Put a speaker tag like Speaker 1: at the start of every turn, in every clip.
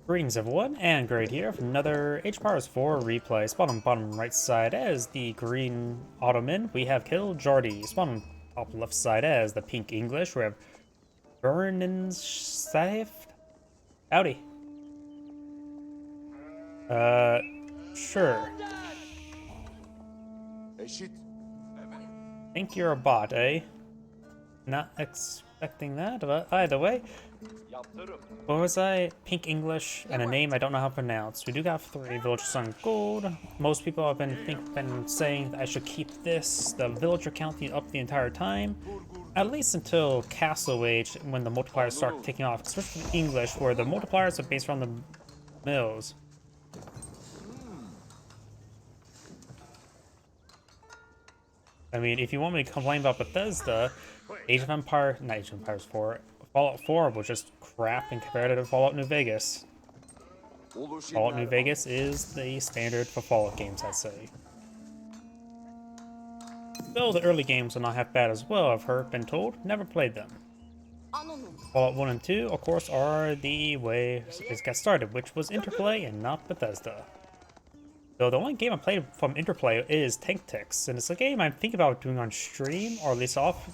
Speaker 1: Greetings everyone, and Great here for another H-Powers 4 replay. Spawn on bottom right side as the green Ottoman, we have Kiljardi. Spawn on top left side as the pink English, we have Birnensaft. Howdy. Sure. Think you're a bot, eh? Not expecting that, but either way. What was I? Pink English and a name I don't know how to pronounce. We do got 3 villagers on gold. Most people have been saying that I should keep the villager count up the entire time. At least until Castle Age, when the multipliers start taking off. Especially in English, where the multipliers are based around the mills. I mean, if you want me to complain about Bethesda, not Age of Empires 4, Fallout 4 was just crap in comparative to Fallout New Vegas. Fallout New Vegas is the standard for Fallout games, I'd say. Though the early games are not half bad as well, I've been told. Never played them. Fallout 1 and 2, of course, are the way it got started, which was Interplay and not Bethesda. Though the only game I played from Interplay is Tank Ticks, and it's a game I'm thinking about doing on stream, or at least off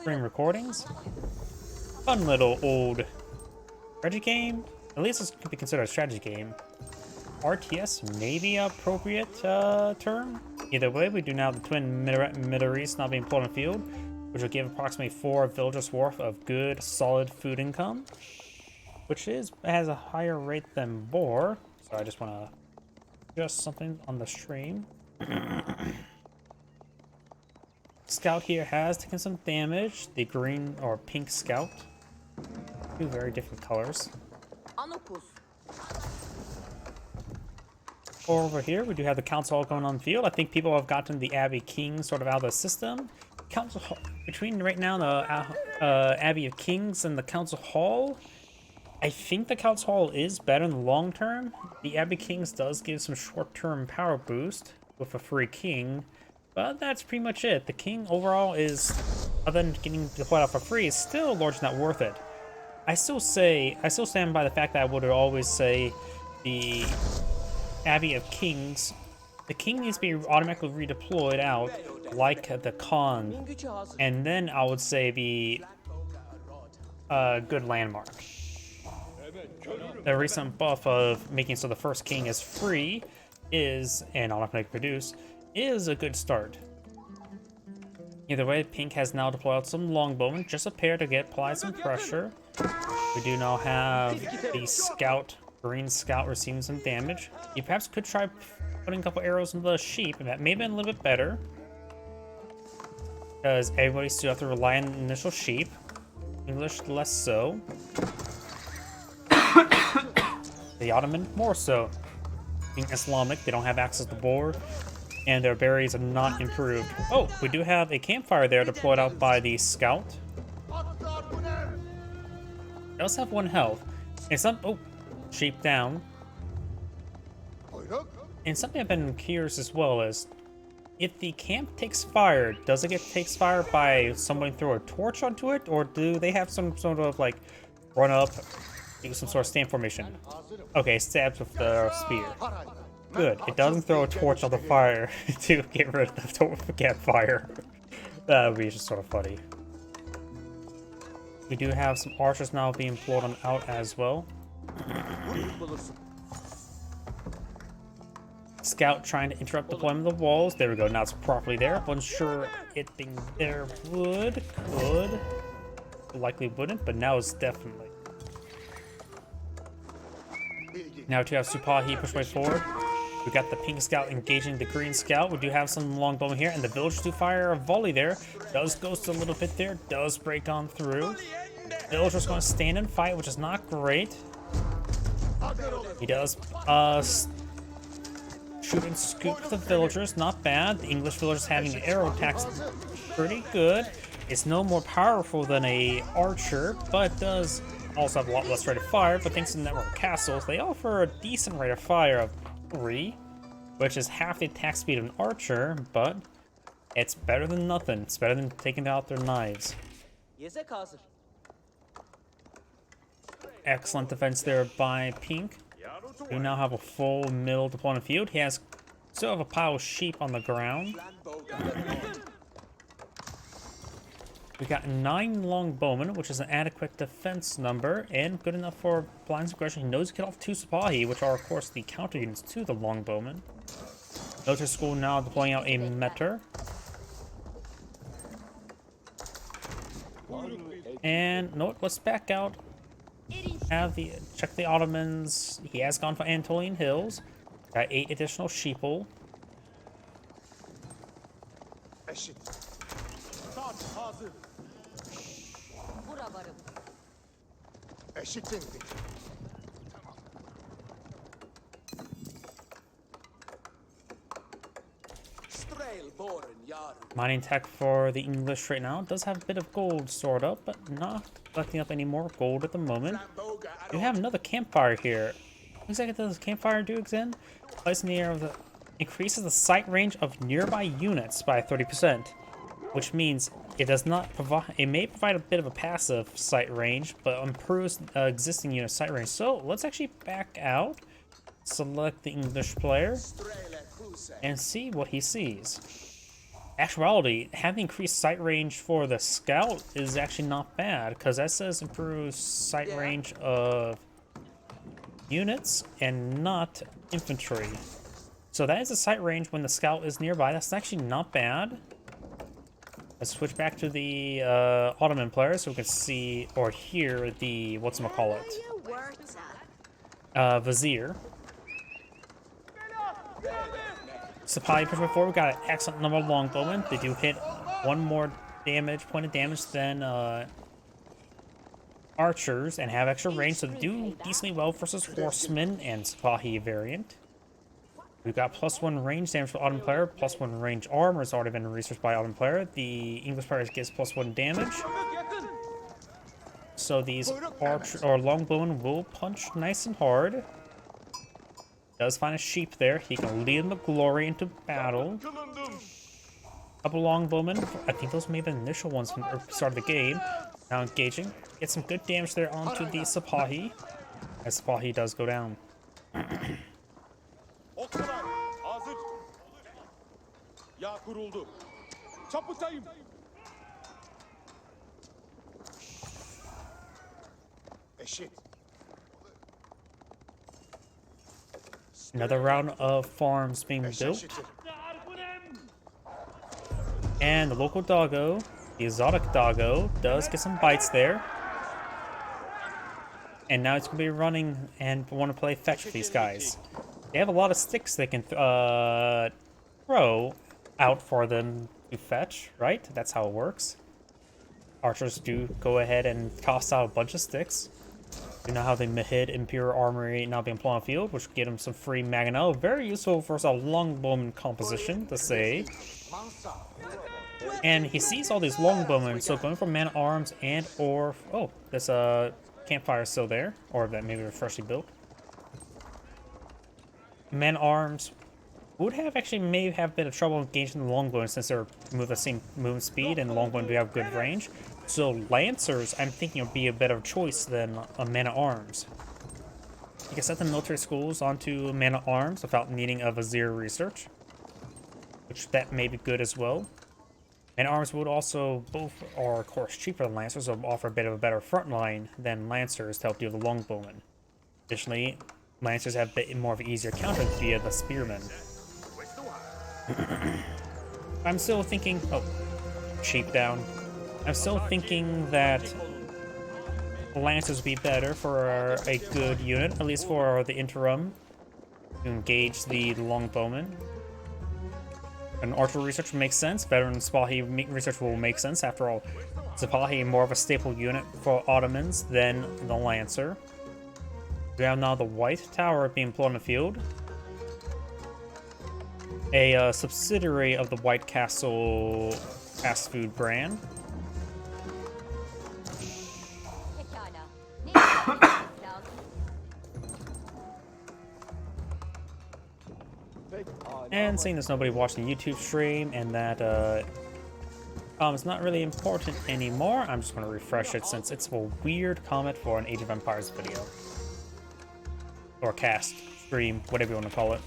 Speaker 1: stream recordings. Fun little old strategy game. At least this could be considered a strategy game. RTS may be an appropriate term. Either way, we do now have the twin minaretes now being pulled in the field, which will give approximately 4 villagers worth of good, solid food income, which has a higher rate than Boar. So I just want to adjust something on the stream. Scout here has taken some damage. The green or pink Scout. 2 very different colors. Over here, we do have the Council Hall going on the field. I think people have gotten the Abbey Kings sort of out of the system. Council Hall, between right now the Abbey of Kings and the Council Hall, I think the Council Hall is better in the long term. The Abbey Kings does give some short-term power boost with a free king, but that's pretty much it. The king overall is, other than getting deployed out for free, is still largely not worth it. I still stand by the fact that I would always say the Abbey of Kings, the king needs to be automatically redeployed out like the Khan, and then I would say be a good landmark. The recent buff of making so the first king is free and automatically produce, is a good start. Either way, pink has now deployed some longbowmen, just a pair to apply some pressure. We do now have the Scout, green Scout, receiving some damage. You perhaps could try putting a couple arrows into the sheep, and that may have been a little bit better, because everybody still have to rely on the initial sheep. English less so. The Ottoman more so. Being Islamic, they don't have access to board, and their berries are not improved. Oh, we do have a campfire there deployed out by the Scout. They also have 1 health. And sheep down. And something I've been curious as well is, if the camp takes fire, does it takes fire by somebody throw a torch onto it, or do they have some sort of like run up, do some sort of stand formation? Okay, stabs with the spear. Good. It doesn't throw a torch on the fire to get rid of the campfire. That would be just sort of funny. We do have some archers now being pulled on out as well. Scout trying to interrupt deployment of the walls. There we go. Now it's properly there. Wasn't sure it being there could. Likely wouldn't, but now it's definitely. Now to have Supahi push way forward. We got the pink Scout engaging the green Scout. We do have some longbowmen here, and the villagers do fire a volley there. Does ghost a little bit there. Does break on through. Villager's going to stand and fight, which is not great. He does shoot and scoop the villagers. Not bad. The English villagers having an arrow attacks pretty good. It's no more powerful than a archer, but does also have a lot less rate of fire. But thanks to the network of castles, they offer a decent rate of fire of 3, which is half the attack speed of an archer, but it's better than nothing. It's better than taking out their knives. Excellent defense there by Pink. We now have a full middle deployment field. He has still have a pile of sheep on the ground. We got 9 longbowmen, which is an adequate defense number, and good enough for blind aggression. He knows to get off 2 Sipahi, which are, of course, the counter units to the longbowmen. Military school now deploying out a meter. And, no, let's back out. Check the Ottomans. He has gone for Anatolian Hills. Got 8 additional sheeple. Mining tech for the English right now does have a bit of gold stored up, but not collecting up any more gold at the moment. We have another campfire here. What exactly does this campfire do again? Placed in the air with increases the sight range of nearby units by 30%, which means it does not provide. It may provide a bit of a passive sight range, but improves existing unit sight range. So let's actually back out, select the English player, and see what he sees. Actuality, having increased sight range for the scout is actually not bad, because that says improves sight range of units and not infantry. So that is a sight range when the scout is nearby. That's actually not bad. Let's switch back to the Ottoman player so we can see or hear the whatchamacallit. Vizier. Sipahi push before, we got an excellent number of longbowmen. They do hit 1 more point of damage than archers and have extra range, so they do decently well versus horsemen and Sipahi variant. We've got +1 range damage for Ottoman player, +1 range armor has already been researched by Ottoman player. The English player gets +1 damage. So these archer or longbowmen will punch nice and hard. Does find a sheep there. He can lead him to glory into battle. Couple longbowmen. I think those may have been initial ones from the start of the game. Now engaging. Get some good damage there onto the Sipahi. As Sipahi does go down. Another round of farms being built. And the local doggo, the exotic doggo, does get some bites there. And now it's going to be running and want to play fetch with these guys. They have a lot of sticks they can throw out for them to fetch, right? That's how it works. Archers do go ahead and toss out a bunch of sticks. You know how they hid Imperial Armory now being put on field, which get them some free mangonel. Very useful for a longbowman composition, to say. And he sees all these longbowmen, so going for man-at-arms and or... Oh, there's a campfire still there. Or that maybe they're freshly built. Man-at-arms would have actually may have a bit of trouble engaging the longbowmen since they're move the same movement speed and the longbowmen do have good range. So Lancers, I'm thinking would be a better choice than a man-at-arms. You can set the military schools onto man-at-arms without needing a Vizier research, which that may be good as well. Man-at-arms would also both are of course cheaper than Lancers, so offer a bit of a better front line than Lancers to help deal with the longbowmen. Additionally, Lancers have a bit more of an easier counter via the spearmen. I'm still thinking... Oh, sheep down. I'm still thinking that Lancers would be better for a good unit, at least for the interim, to engage the longbowmen. An archer research makes sense. Veteran Sipahi research will make sense. After all, Sipahi more of a staple unit for Ottomans than the Lancer. We have now the White Tower being put on the field. A subsidiary of the White Castle fast food brand. And seeing there's nobody watching the YouTube stream and that It's not really important anymore. I'm just gonna refresh it since it's a weird comment for an Age of Empires video. Or cast, stream, whatever you want to call it.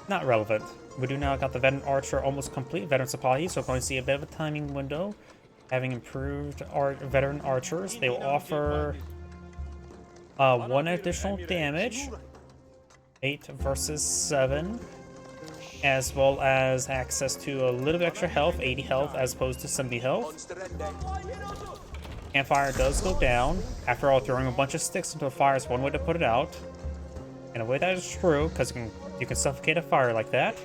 Speaker 1: Not relevant. We do now got the Veteran Archer almost complete, Veteran Sipahi, so we're going to see a bit of a timing window. Having improved our Veteran Archers, they will offer 1 additional damage, 8 versus 7, as well as access to a little bit extra health, 80 health as opposed to 70 health. Campfire does go down. After all, throwing a bunch of sticks into a fire is one way to put it out. In a way that is true, because you can suffocate a fire like that.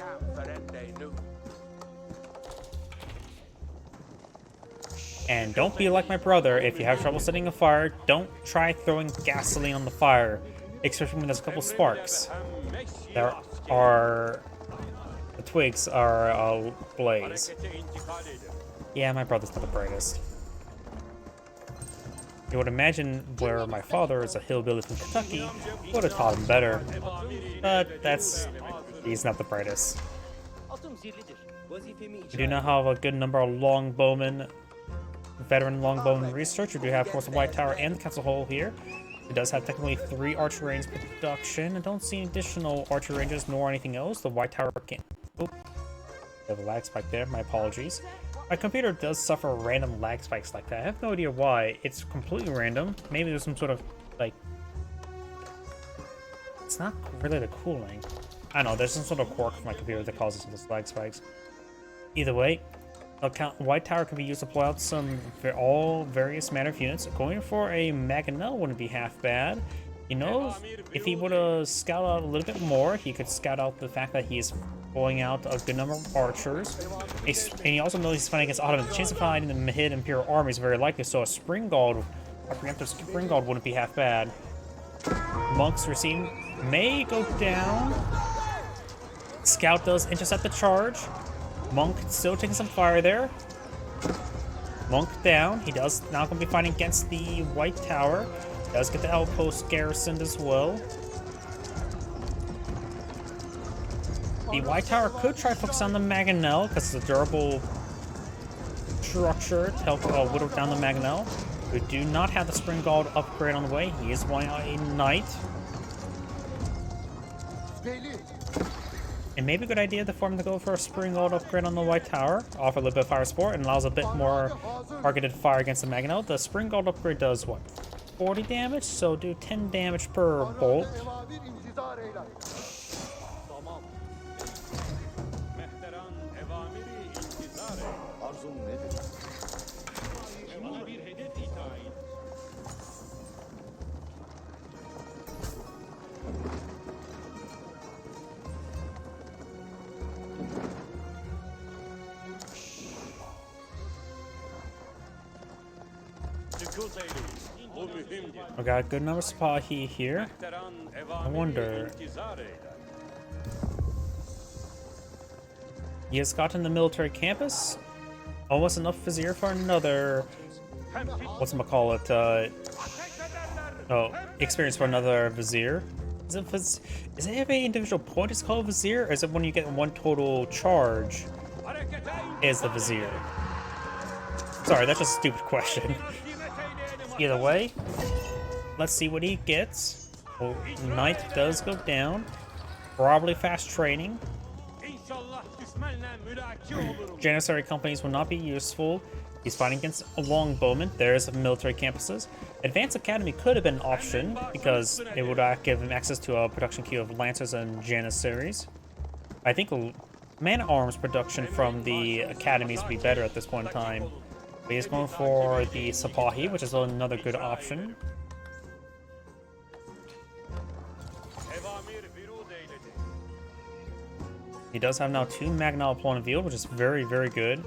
Speaker 1: And don't be like my brother. If you have trouble setting a fire, don't try throwing gasoline on the fire, especially when there's a couple sparks. The twigs are ablaze. Yeah, my brother's not the brightest. You would imagine where my father is a hillbilly from Kentucky would have taught him better. But he's not the brightest. We do not have a good number of longbowmen, veteran longbowman research. We do have, of course, the White Tower and the Council Hall here. It does have technically 3 archer range production. I don't see additional archer ranges nor anything else. The White Tower can't. Oh, I have a lag spike there. My apologies. My computer does suffer random lag spikes like that. I have no idea why. It's completely random. Maybe there's some sort of, like... It's not really the cooling. I don't know, there's some sort of quirk for my computer that causes those lag spikes. Either way, the White Tower can be used to pull out all various manner of units. Going for a Mangonel wouldn't be half bad. You know, if he would have scouted out a little bit more, he could scout out the fact that he is pulling out a good number of archers. And he also knows he's fighting against Ottoman. The chance of fighting the mid Imperial army is very likely, so a preemptive Springald wouldn't be half bad. Monks receiving may go down. Scout does intercept the charge. Monk still taking some fire there. Monk down. He does now going to be fighting against the White Tower. Does get the outpost garrisoned as well. The White Tower could try to focus on the Mangonel because it's a durable structure to help whittle down the Mangonel. We do not have the Springald upgrade on the way. He is wanting a knight. It may be a good idea for him to go for a Springald upgrade on the White Tower. Offer a little bit of fire support and allows a bit more targeted fire against the Mangonel. The Springald upgrade does what? 40 damage, so do 10 damage per bolt. We got a good number of Sipahi here. I wonder. He has gotten the military campus. Almost enough Vizier for another. Experience for another Vizier. Is it every individual point is called Vizier, or is it when you get one total charge is the Vizier? Sorry, that's just a stupid question. Either way, let's see what he gets. Well, Knight does go down. Probably fast training. Janissary companies will not be useful. He's fighting against a longbowman. There's military campuses. Advanced Academy could have been an option because it would give him access to a production queue of Lancers and Janissaries. I think man-at-arms production from the academies would be better at this point in time. But he's going for the Sipahi, which is another good option. He does have now 2 Mangonel opponent field, which is very, very good.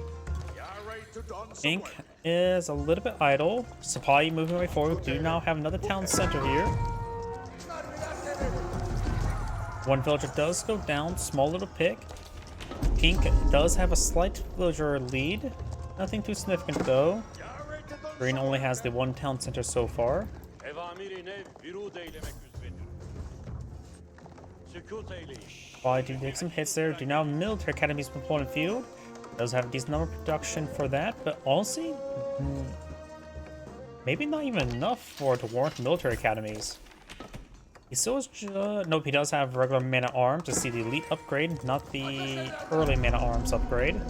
Speaker 1: Ink is a little bit idle. Sipahi moving away forward. We do now have another town center here. One villager does go down, small little pick. Pink does have a slight villager lead. Nothing too significant though. Green only has the 1 town center so far. While I do take some hits there, do now have military academies opponent field. Does have a decent number of production for that, but honestly, maybe not even enough for it to warrant military academies. He still is nope, he does have regular man-at-arms to see the elite upgrade, not the early man-at-arms upgrade.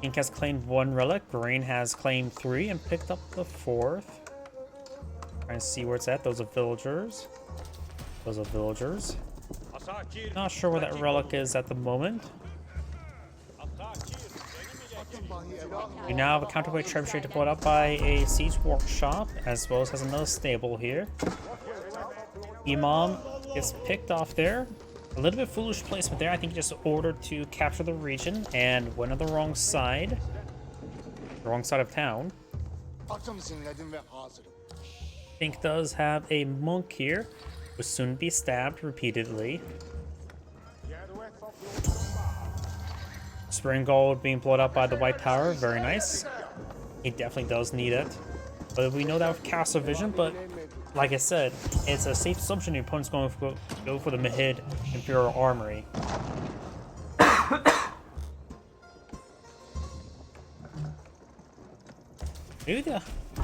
Speaker 1: Pink has claimed 1 relic, green has claimed 3 and picked up the 4th. Trying to see where it's at. Those are villagers. Those are villagers. Not sure where that relic is at the moment. We now have a counterweight trebuchet deployed up by a siege workshop, as well as has another stable here. Imam gets picked off there. A little bit foolish placement there. I think he just ordered to capture the region and went on the wrong side. The wrong side of town. Pink does have a monk here, who will soon be stabbed repeatedly. Spring Gold being blown up by the White Tower, very nice. He definitely does need it. But we know that with Castle Vision, but like I said, it's a safe assumption the opponent's going to go for the mid Imperial Armory.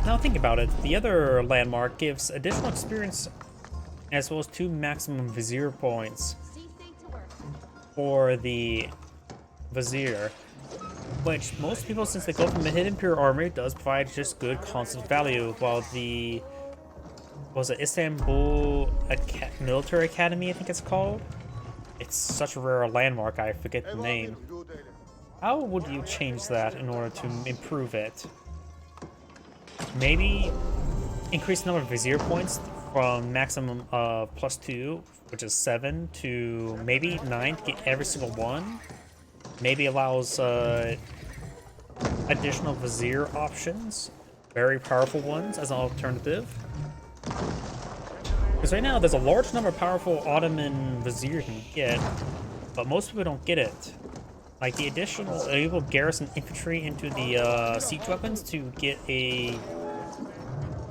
Speaker 1: Now think about it, the other landmark gives additional experience as well as 2 maximum Vizier points for the Vizier, which most people, since they go from the hidden Imperial Armory, does provide just good constant value, while the Istanbul Military Academy, I think it's called. It's such a rare landmark, I forget the name. How would you change that in order to improve it? Maybe increase the number of Vizier points from maximum of +2, which is 7, to maybe 9 to get every single one. Maybe allows additional Vizier options, very powerful ones as an alternative. Because right now there's a large number of powerful Ottoman Vizier you can get, but most people don't get it. Like the additional able garrison infantry into the siege weapons to get a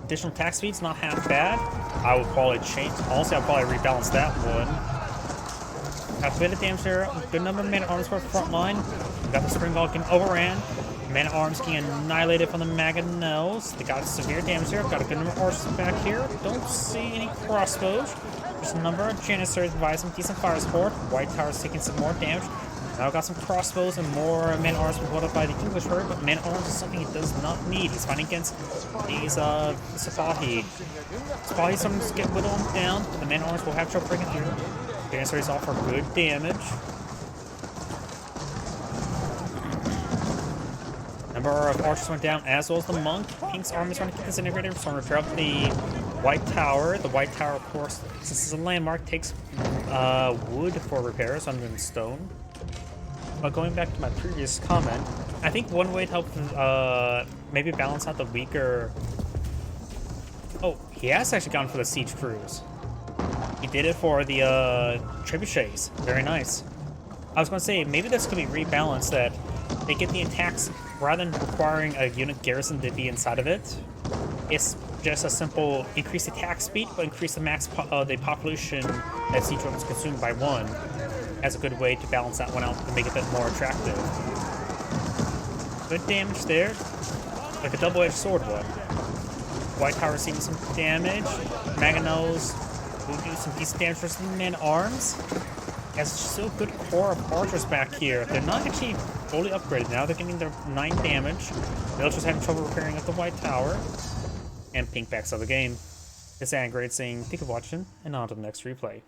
Speaker 1: additional attack speed's not half bad. I would probably change. Honestly, I'll probably rebalance that one. Got a bit of damage there. Good number of man-at-arms for the front line. We got the Spring Gold getting overran. Man-at-arms getting annihilated from the mangonels. They got severe damage here. Got a good number of archers back here. Don't see any crossbows. There's a number of Janissaries providing some decent fire support. White Tower's taking some more damage. Now got some crossbows and more man-at-arms been brought up by the English herd, but man-at-arms is something he does not need. He's fighting against these Safahi. Safahi's starting to get whittled down, but the man-at-arms will have trouble breaking through. Janissaries offer good damage. Number of archers went down, as well as the monk. Pink's army is trying to get disintegrated, so I'm going to repair up the White Tower. The White Tower, of course, since it's a landmark, takes wood for repairs rather than stone. But going back to my previous comment, I think one way to help maybe balance out the weaker... Oh, he has actually gone for the siege crews. He did it for the trebuchets. Very nice. I was going to say, maybe this could be rebalanced, that they get the attacks rather than requiring a unit garrison to be inside of it. It's just a simple increase attack speed, but increase the max the population that siege weapons consumed by 1. As a good way to balance that one out to make it a bit more attractive. Good damage there. Like a double-edged sword one. White Tower seeing some damage. Mangonels will do some decent damage for some men-arms. Has still a good core of archers back here. They're not actually fully upgraded now. They're getting their 9 damage. Military's having trouble repairing up the White Tower. And Pink backs out of the game. This is Angrade saying, thank you for watching, and on to the next replay.